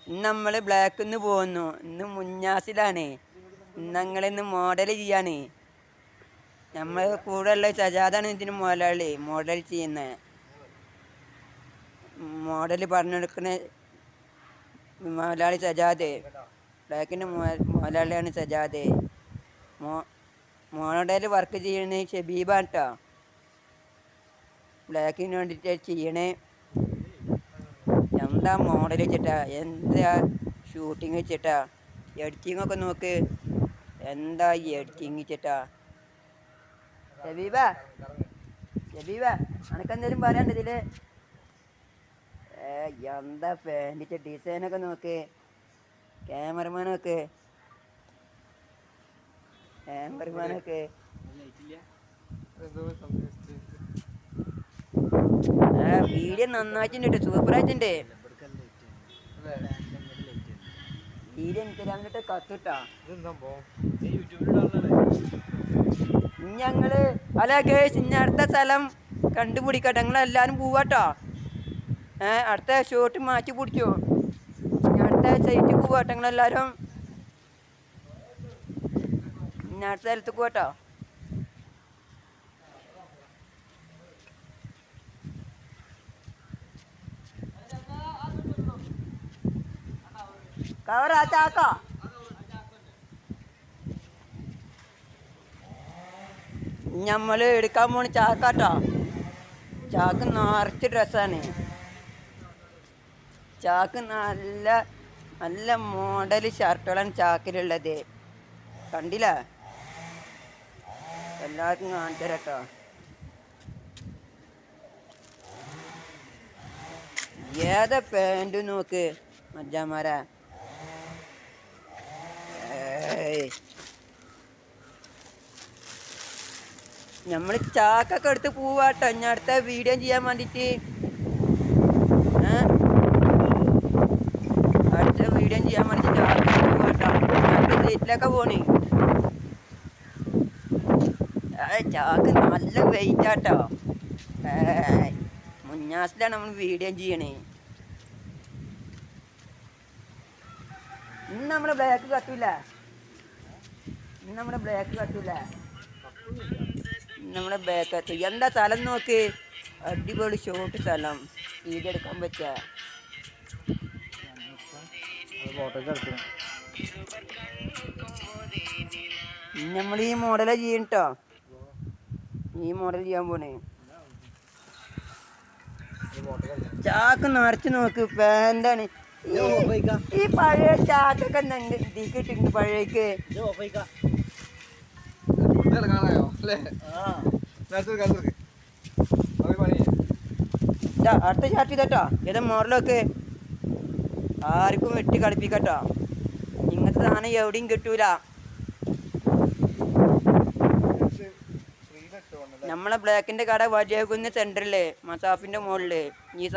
ഇന്ന് നമ്മൾ ബ്ലാക്കിന്ന് പോകുന്നു. ഇന്ന് മുഞ്ഞാസിലാണ്. ഞങ്ങളിന്ന് മോഡൽ ചെയ്യാണ്. നമ്മൾ കൂടെ ഉള്ള സജാദാണ് ഇതിന് മുതലാളി. മോഡൽ ചെയ്യുന്ന മോഡൽ പറഞ്ഞെടുക്കുന്ന മുതലാളി സജാദ്. ബ്ലാക്കിൻ്റെ മുതലാളിയാണ് സജാദ്. മോഡൽ വർക്ക് ചെയ്യണേ ഷബീബാണ് കേട്ടോ. ബ്ലാക്കിന് വേണ്ടിയിട്ട് ചെയ്യണേ. എന്താ മോഡൽ വെച്ചിട്ടാ, എന്താ ഷൂട്ടിങ് വെച്ചിട്ടാ, എഡിറ്റിംഗ് ഒക്കെ നോക്ക്. എന്താ ഈ എഡിറ്റിങ് വെച്ചിട്ടാ. ഷബീബ അനക്കെന്തേലും പറയാണ്ട് ഇതില്. എന്താ പാൻറ്റിച്ച ഡിസൈനൊക്കെ നോക്ക്. ക്യാമറമാനൊക്കെ വീഡിയോ നന്നായിട്ടുണ്ട്, സൂപ്പറായിട്ടുണ്ട്. വീഡിയോ ഇൻസ്റ്റാഗ്രാമിലിട്ട് കത്തിട്ടാ. ഞങ്ങള് അല്ല ഗേസ്, ഇനി അടുത്ത സ്ഥലം കണ്ടുപിടിക്കട്ടെ. ഞങ്ങളെല്ലാരും പോവാട്ടോ. അടുത്ത ഷോട്ട് മാറ്റി പിടിച്ചോ. അടുത്ത സൈറ്റിൽ പോവാട്ടോ. ഞങ്ങളെല്ലാരും ഇനി അടുത്ത സ്ഥലത്തേക്ക് പോട്ടോ. കവറാ ചാക്ക. നമ്മള് എടുക്കാൻ പോണ ചാക്കാട്ടോ. ചാക്ക് നിറച്ച് ഡ്രസ്സാണ്. ചാക്ക് നല്ല നല്ല മോഡൽ ഷർട്ടുകളാണ് ചാക്കിലുള്ളത്. കണ്ടില്ല? എല്ലാവർക്കും കാണിച്ചു തരാം കേട്ടോ. ഏതാ പാൻറ് നോക്ക് മജ്ജാമാരാ. നമ്മൾ ചാക്കൊക്കെ എടുത്ത് പോവാട്ടോ. ഇനി അടുത്ത വീഡിയോ ചെയ്യാൻ വേണ്ടിയിട്ട്. അടുത്ത വീഡിയോ ചെയ്യാൻ വേണ്ടിയിട്ട് ചാക്കൊക്കെ പോവാട്ടോ. അടുത്ത സീറ്റിലൊക്കെ പോണേ. ചാക്ക് നല്ല വെയിറ്റ് ആട്ടോ. മുന്നാസിലാണ് നമ്മൾ വീഡിയോ ചെയ്യണേ. ഇന്ന് നമ്മുടെ ബ്ലാക്ക് കട്ടൂല. നമ്മുടെ ബാക്ക് കത്തു. എന്താ സ്ഥലം നോക്ക്. അടിപൊളി ഷോട്ട് സ്ഥലം. വീഡിയോ എടുക്കാൻ പറ്റുക. നമ്മൾ ഈ മോഡലാ ചെയ്യട്ടോ. ഈ മോഡൽ ചെയ്യാൻ പോണേ. ചാക്ക് നിറച്ച് നോക്ക്. പാൻ്റാണ് ഈ പഴയ ചാക്കൊക്കെ കിട്ടിട്ടുണ്ട്. പഴയക്ക് അടുത്ത ചാറ്റ് ചെയ്തട്ടോ. ഏതാ മോഡലൊക്കെ ആർക്കും വെട്ടി കളിപ്പിക്കട്ടോ. ഇങ്ങനത്തെ സാധനം എവിടെയും കിട്ടൂല. നമ്മളെ ബ്ലാക്കിന്റെ കട വജയകുന്ന് സെന്ററില് മസാഫിന്റെ മുകളില് ഈ